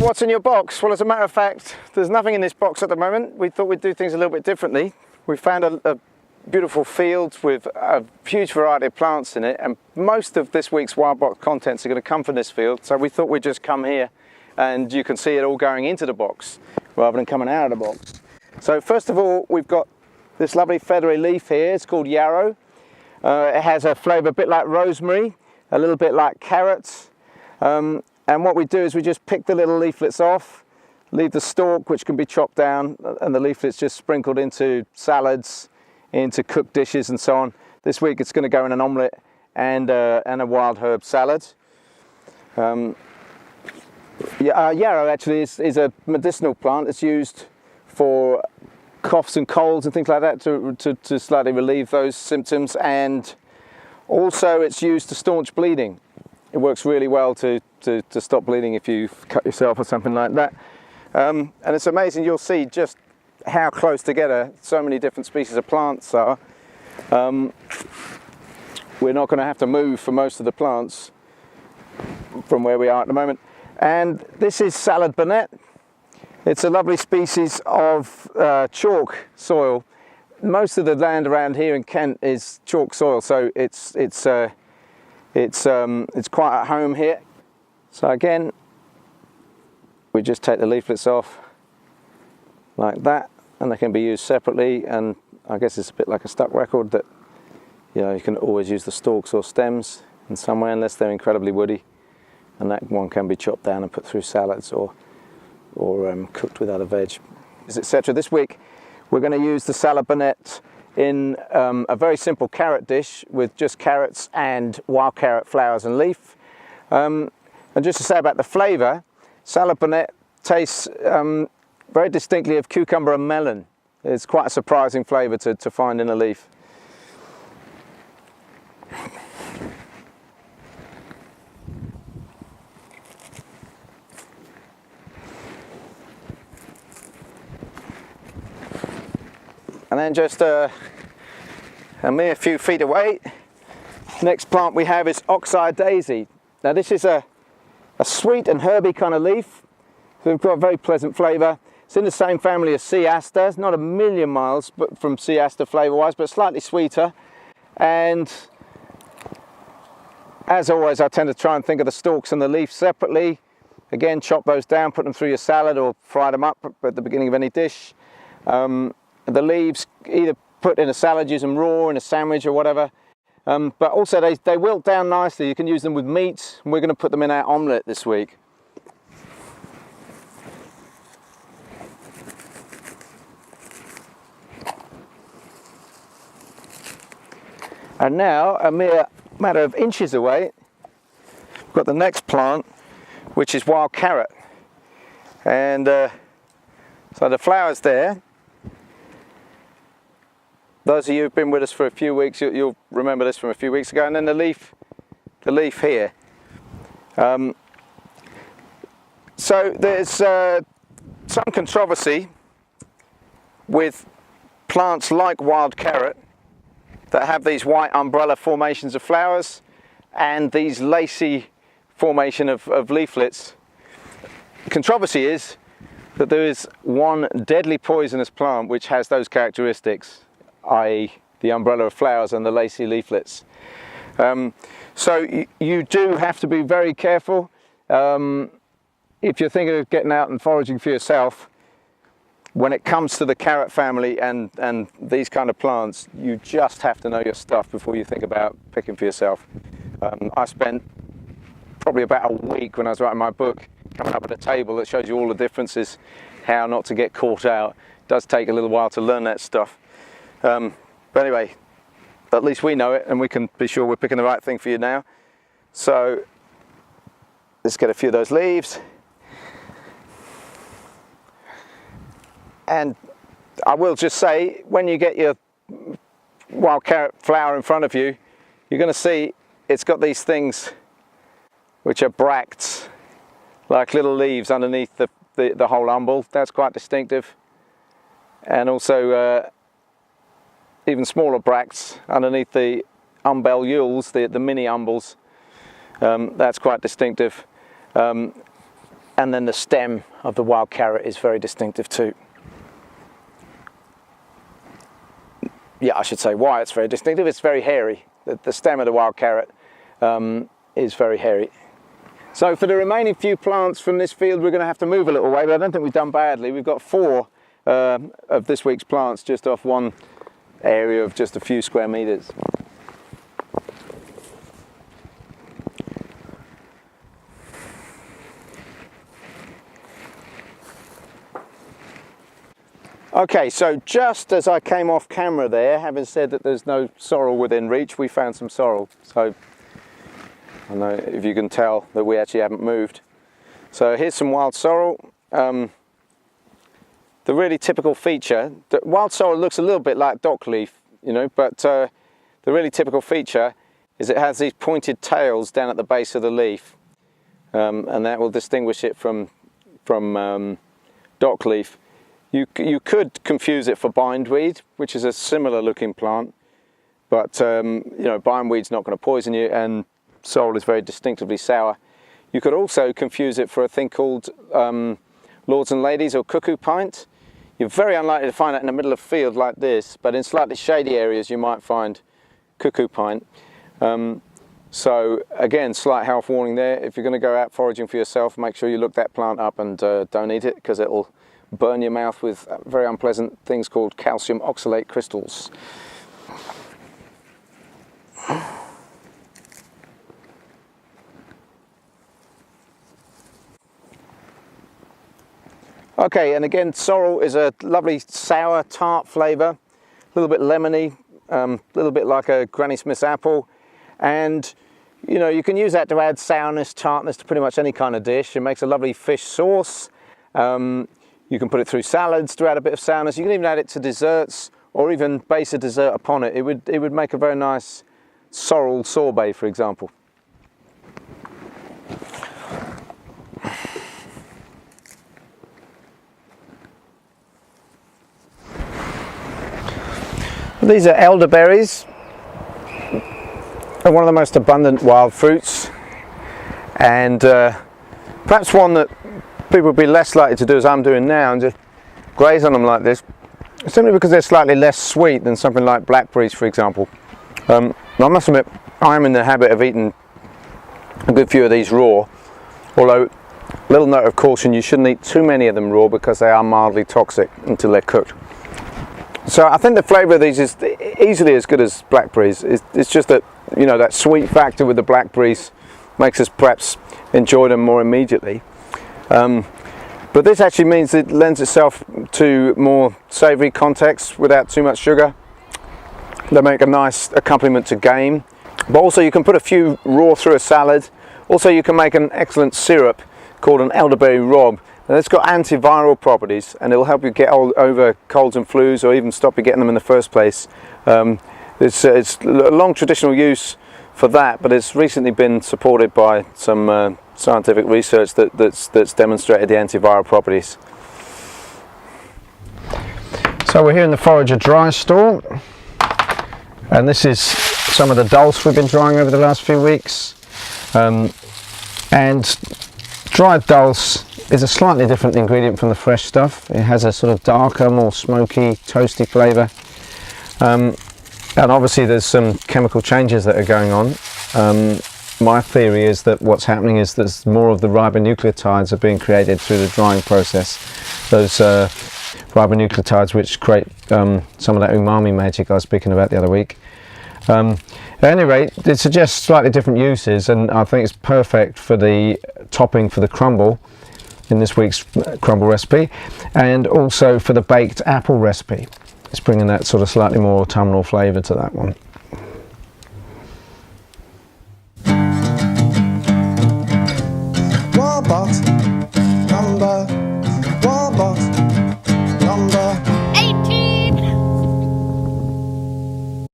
what's in your box? Well, as a matter of fact, there's nothing in this box at the moment. We thought we'd do things a little bit differently. We found a beautiful field with a huge variety of plants in it, and most of this week's wild box contents are going to come from this field, so we thought we'd just come here and you can see it all going into the box rather than coming out of the box. So first of all, we've got this lovely feathery leaf here. It's called yarrow. It has a flavour a bit like rosemary, a little bit like carrots, and what we do is we just pick the little leaflets off, leave the stalk, which can be chopped down, and the leaflets just sprinkled into salads, into cooked dishes and so on. This week it's going to go in an omelette and a wild herb salad. Yarrow actually is a medicinal plant. It's used for coughs and colds and things like that to slightly relieve those symptoms, and also it's used to staunch bleeding. It works really well to stop bleeding if you cut yourself or something like that. And it's amazing, you'll see just how close together so many different species of plants are. We're not going to have to move for most of the plants from where we are at the moment. And this is salad bonnet. It's a lovely species of chalk soil. Most of the land around here in Kent is chalk soil, so it's quite at home here. So again, we just take the leaflets off like that, and they can be used separately, and I guess it's a bit like a stuck record that, you know, you can always use the stalks or stems in some way unless they're incredibly woody, and that one can be chopped down and put through salads or cooked with other veg, etc. This week we're going to use the salad bonnet in a very simple carrot dish with just carrots and wild carrot flowers and leaf. And just to say about the flavour, salad bonnet tastes very distinctly of cucumber and melon. It's quite a surprising flavour to find in a leaf. And then just a mere few feet away, next plant we have is oxeye daisy. Now this is a sweet and herby kind of leaf, so we've got a very pleasant flavour. It's in the same family as sea aster. It's not a million miles from sea aster flavour-wise, but slightly sweeter. And as always, I tend to try and think of the stalks and the leaf separately. Again, chop those down, put them through your salad or fry them up at the beginning of any dish. The leaves, either put in a salad, use them raw in a sandwich or whatever. But also they wilt down nicely. You can use them with meat. We're going to put them in our omelette this week. And now, a mere matter of inches away, we've got the next plant, which is wild carrot. And so the flowers there. Those of you who've been with us for a few weeks, you'll remember this from a few weeks ago. And then the leaf here. So there's some controversy with plants like wild carrot that have these white umbrella formations of flowers and these lacy formation of leaflets. The controversy is that there is one deadly poisonous plant which has those characteristics, i.e. the umbrella of flowers and the lacy leaflets. So you do have to be very careful. If you're thinking of getting out and foraging for yourself, when it comes to the carrot family and these kind of plants, you just have to know your stuff before you think about picking for yourself. I spent probably about a week when I was writing my book coming up with a table that shows you all the differences, how not to get caught out. It does take a little while to learn that stuff. But anyway, at least we know it, and we can be sure we're picking the right thing for you now. So let's get a few of those leaves. And I will just say, when you get your wild carrot flower in front of you, you're going to see it's got these things which are bracts, like little leaves underneath the whole umbel. That's quite distinctive. And also even smaller bracts underneath the umbellules, the mini umbels. That's quite distinctive. And then the stem of the wild carrot is very distinctive too. Yeah, I should say why it's very distinctive. It's very hairy. The stem of the wild carrot is very hairy. So for the remaining few plants from this field, we're going to have to move a little way, but I don't think we've done badly. We've got 4 of this week's plants just off one area of just a few square meters. Okay, so just as I came off camera there, having said that there's no sorrel within reach, we found some sorrel. So I don't know if you can tell that we actually haven't moved. So here's some wild sorrel. The really typical feature, that wild sorrel looks a little bit like dock leaf, you know, but the really typical feature is it has these pointed tails down at the base of the leaf, and that will distinguish it from dock leaf. You could confuse it for bindweed, which is a similar looking plant, but you know, bindweed's not going to poison you, and sorrel is very distinctively sour. You could also confuse it for a thing called Lords and Ladies or cuckoo pint. You're very unlikely to find it in the middle of a field like this, but in slightly shady areas you might find cuckoo pint. So again, slight health warning there. If you're going to go out foraging for yourself, make sure you look that plant up and don't eat it, because it'll burn your mouth with very unpleasant things called calcium oxalate crystals. Okay, and again, sorrel is a lovely sour tart flavour, a little bit lemony, a little bit like a Granny Smith's apple, and you know, you can use that to add sourness, tartness to pretty much any kind of dish. It makes a lovely fish sauce. You can put it through salads to add a bit of sourness. You can even add it to desserts, or even base a dessert upon it. It would make a very nice sorrel sorbet, for example. These are elderberries. They're one of the most abundant wild fruits, and perhaps one that people would be less likely to do as I'm doing now and just graze on them like this, simply because they're slightly less sweet than something like blackberries, for example. I must admit, I'm in the habit of eating a good few of these raw, although, little note of caution, you shouldn't eat too many of them raw because they are mildly toxic until they're cooked. So I think the flavour of these is easily as good as blackberries. It's just that, you know, that sweet factor with the blackberries makes us perhaps enjoy them more immediately. But this actually means it lends itself to more savoury contexts without too much sugar. They make a nice accompaniment to game, but also you can put a few raw through a salad. Also you can make an excellent syrup called an elderberry rob, and it's got antiviral properties, and it'll help you get over colds and flus, or even stop you getting them in the first place. It's a long traditional use for that, but it's recently been supported by some scientific research that's demonstrated the antiviral properties. So we're here in the Forager dry store, and this is some of the dulse we've been drying over the last few weeks. And dried dulse is a slightly different ingredient from the fresh stuff. It has a sort of darker, more smoky, toasty flavour. And obviously there's some chemical changes that are going on. My theory is that what's happening is that more of the ribonucleotides are being created through the drying process. Those ribonucleotides which create some of that umami magic I was speaking about the other week. At any rate, it suggests slightly different uses, and I think it's perfect for the topping for the crumble in this week's crumble recipe, and also for the baked apple recipe. It's bringing that sort of slightly more autumnal flavour to that one.